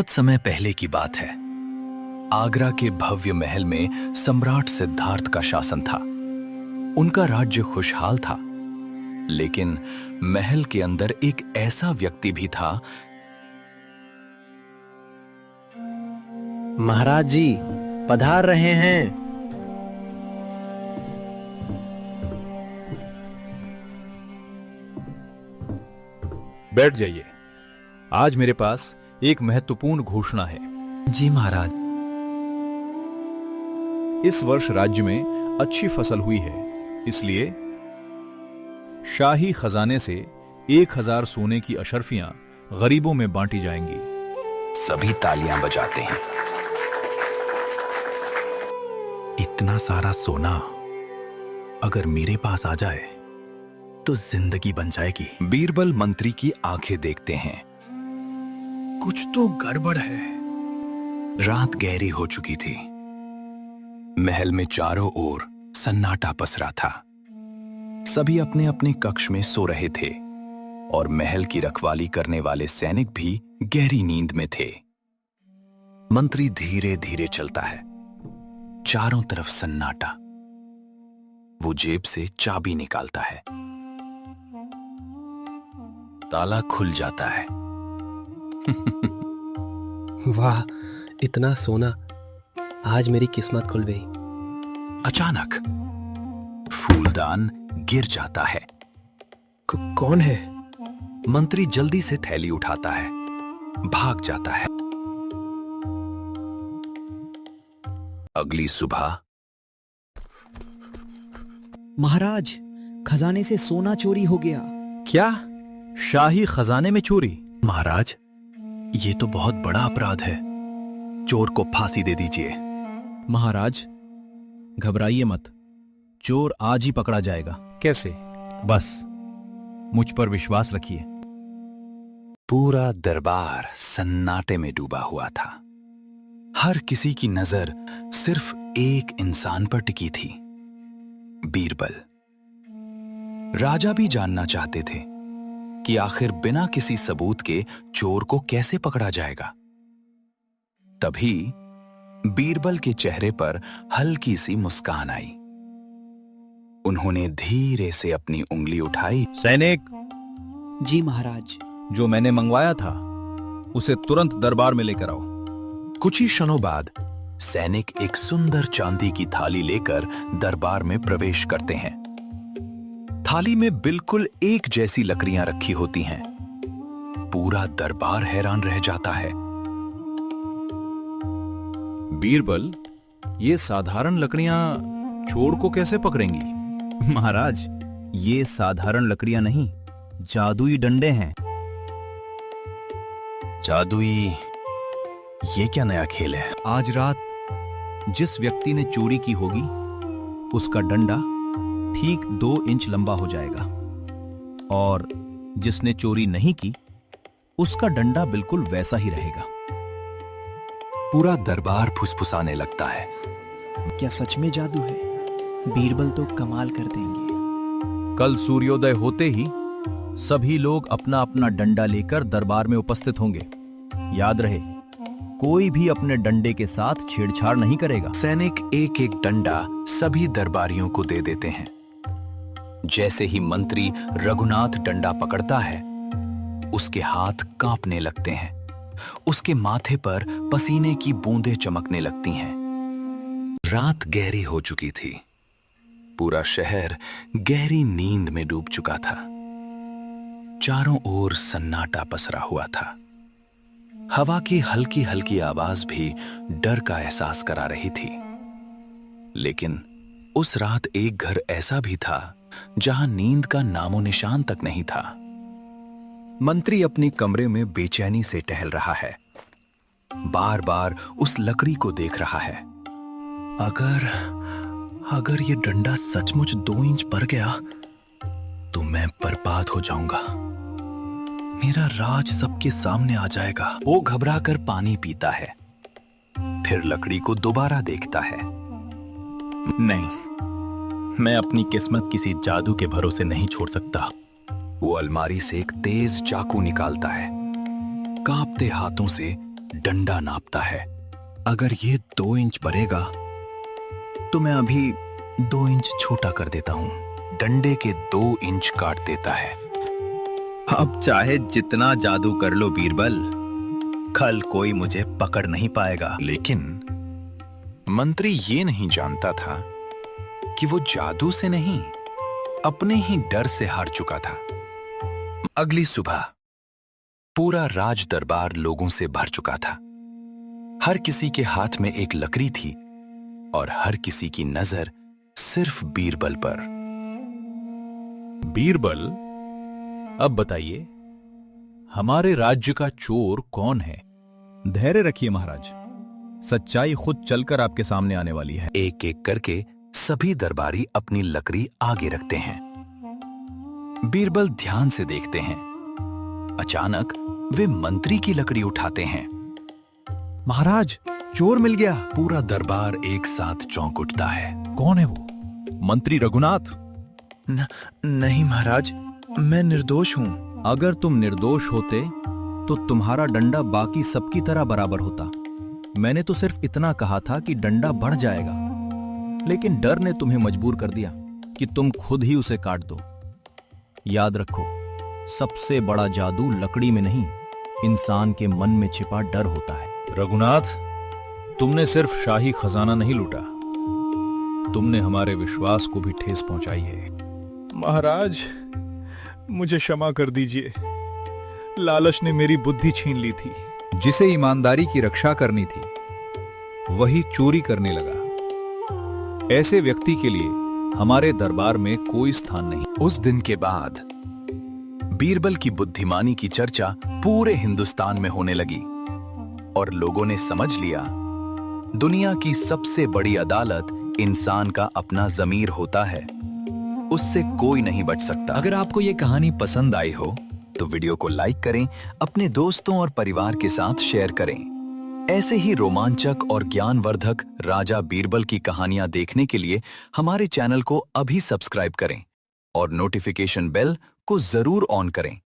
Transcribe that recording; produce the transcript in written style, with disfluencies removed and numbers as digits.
बहुत समय पहले की बात है। आगरा के भव्य महल में सम्राट सिद्धार्थ का शासन था। उनका राज्य खुशहाल था, लेकिन महल के अंदर एक ऐसा व्यक्ति भी था। महाराज जी पधार रहे हैं। बैठ जाइए। आज मेरे पास एक महत्वपूर्ण घोषणा है। जी महाराज। इस वर्ष राज्य में अच्छी फसल हुई है, इसलिए शाही खजाने से 1000 सोने की अशर्फियां गरीबों में बांटी जाएंगी। सभी तालियां बजाते हैं। इतना सारा सोना अगर मेरे पास आ जाए तो जिंदगी बन जाएगी। बीरबल मंत्री की आंखें देखते हैं। कुछ तो गड़बड़ है। रात गहरी हो चुकी थी। महल में चारों ओर सन्नाटा पसरा था। सभी अपने अपने कक्ष में सो रहे थे और महल की रखवाली करने वाले सैनिक भी गहरी नींद में थे। मंत्री धीरे धीरे चलता है। चारों तरफ सन्नाटा। वो जेब से चाबी निकालता है। ताला खुल जाता है। वाह, इतना सोना। आज मेरी किस्मत खुल गई। अचानक फूलदान गिर जाता है। कौन है? मंत्री जल्दी से थैली उठाता है, भाग जाता है। अगली सुबह। महाराज, खजाने से सोना चोरी हो गया। क्या? शाही खजाने में चोरी? महाराज, ये तो बहुत बड़ा अपराध है। चोर को फांसी दे दीजिए। महाराज घबराइए मत, चोर आज ही पकड़ा जाएगा। कैसे? बस मुझ पर विश्वास रखिए। पूरा दरबार सन्नाटे में डूबा हुआ था। हर किसी की नजर सिर्फ एक इंसान पर टिकी थी, बीरबल। राजा भी जानना चाहते थे कि आखिर बिना किसी सबूत के चोर को कैसे पकड़ा जाएगा। तभी बीरबल के चेहरे पर हल्की सी मुस्कान आई। उन्होंने धीरे से अपनी उंगली उठाई। सैनिक, जी महाराज। जो मैंने मंगवाया था उसे तुरंत दरबार में लेकर आओ। कुछ ही क्षणों बाद सैनिक एक सुंदर चांदी की थाली लेकर दरबार में प्रवेश करते हैं। थाली में बिल्कुल एक जैसी लकड़ियां रखी होती हैं। पूरा दरबार हैरान रह जाता है। बीरबल, ये साधारण लकड़ियां चोर को कैसे पकड़ेंगी? महाराज, ये साधारण लकड़ियां नहीं, जादुई डंडे हैं। जादुई? ये क्या नया खेल है? आज रात जिस व्यक्ति ने चोरी की होगी उसका डंडा ठीक 2 इंच लंबा हो जाएगा, और जिसने चोरी नहीं की उसका डंडा बिल्कुल वैसा ही रहेगा। पूरा दरबार फुसफुसाने लगता है। क्या सच में जादू है? बीरबल तो कमाल कर देंगे। कल सूर्योदय होते ही सभी लोग अपना अपना डंडा लेकर दरबार में उपस्थित होंगे। याद रहे, कोई भी अपने डंडे के साथ छेड़छाड़ नहीं करेगा। सैनिक एक एक डंडा सभी दरबारियों को दे देते हैं। जैसे ही मंत्री रघुनाथ डंडा पकड़ता है, उसके हाथ कांपने लगते हैं। उसके माथे पर पसीने की बूंदें चमकने लगती हैं। रात गहरी हो चुकी थी। पूरा शहर गहरी नींद में डूब चुका था। चारों ओर सन्नाटा पसरा हुआ था। हवा की हल्की हल्की आवाज भी डर का एहसास करा रही थी। लेकिन उस रात एक घर ऐसा भी था जहां नींद का नामो निशान तक नहीं था। मंत्री अपने कमरे में बेचैनी से टहल रहा है। बार बार उस लकड़ी को देख रहा है। अगर ये डंडा सचमुच 2 इंच बढ़ गया तो मैं बर्बाद हो जाऊंगा। मेरा राज सबके सामने आ जाएगा। वो घबराकर पानी पीता है, फिर लकड़ी को दोबारा देखता है। नहीं, मैं अपनी किस्मत किसी जादू के भरोसे नहीं छोड़ सकता। वो अलमारी से एक तेज चाकू निकालता है। कांपते हाथों से डंडा नापता है। अगर ये 2 इंच बढ़ेगा तो मैं अभी 2 इंच छोटा कर देता हूं। डंडे के 2 इंच काट देता है। अब चाहे जितना जादू कर लो बीरबल, कल कोई मुझे पकड़ नहीं पाएगा। लेकिन मंत्री ये नहीं जानता था कि वो जादू से नहीं, अपने ही डर से हार चुका था। अगली सुबह पूरा राज दरबार लोगों से भर चुका था। हर किसी के हाथ में एक लकड़ी थी और हर किसी की नजर सिर्फ बीरबल पर। बीरबल, अब बताइए, हमारे राज्य का चोर कौन है? धैर्य रखिए महाराज, सच्चाई खुद चलकर आपके सामने आने वाली है। एक एक करके सभी दरबारी अपनी लकड़ी आगे रखते हैं। बीरबल ध्यान से देखते हैं। अचानक वे मंत्री की लकड़ी उठाते हैं। महाराज, चोर मिल गया। पूरा दरबार एक साथ चौंक उठता है। कौन है वो? मंत्री रघुनाथ? नहीं महाराज, मैं निर्दोष हूं। अगर तुम निर्दोष होते तो तुम्हारा डंडा बाकी सबकी तरह बराबर होता। मैंने तो सिर्फ इतना कहा था कि डंडा बढ़ जाएगा, लेकिन डर ने तुम्हें मजबूर कर दिया कि तुम खुद ही उसे काट दो। याद रखो, सबसे बड़ा जादू लकड़ी में नहीं, इंसान के मन में छिपा डर होता है। रघुनाथ, तुमने सिर्फ शाही खजाना नहीं लूटा, तुमने हमारे विश्वास को भी ठेस पहुंचाई है। महाराज, मुझे क्षमा कर दीजिए। लालच ने मेरी बुद्धि छीन ली थी। जिसे ईमानदारी की रक्षा करनी थी, वही चोरी करने लगा। ऐसे व्यक्ति के लिए हमारे दरबार में कोई स्थान नहीं। उस दिन के बाद बीरबल की बुद्धिमानी की चर्चा पूरे हिंदुस्तान में होने लगी और लोगों ने समझ लिया, दुनिया की सबसे बड़ी अदालत इंसान का अपना ज़मीर होता है। उससे कोई नहीं बच सकता। अगर आपको ये कहानी पसंद आई हो तो वीडियो को लाइक करें, अपने दोस्तों और परिवार के साथ शेयर करें। ऐसे ही रोमांचक और ज्ञानवर्धक राजा बीरबल की कहानियां देखने के लिए हमारे चैनल को अभी सब्सक्राइब करें और नोटिफिकेशन बेल को जरूर ऑन करें।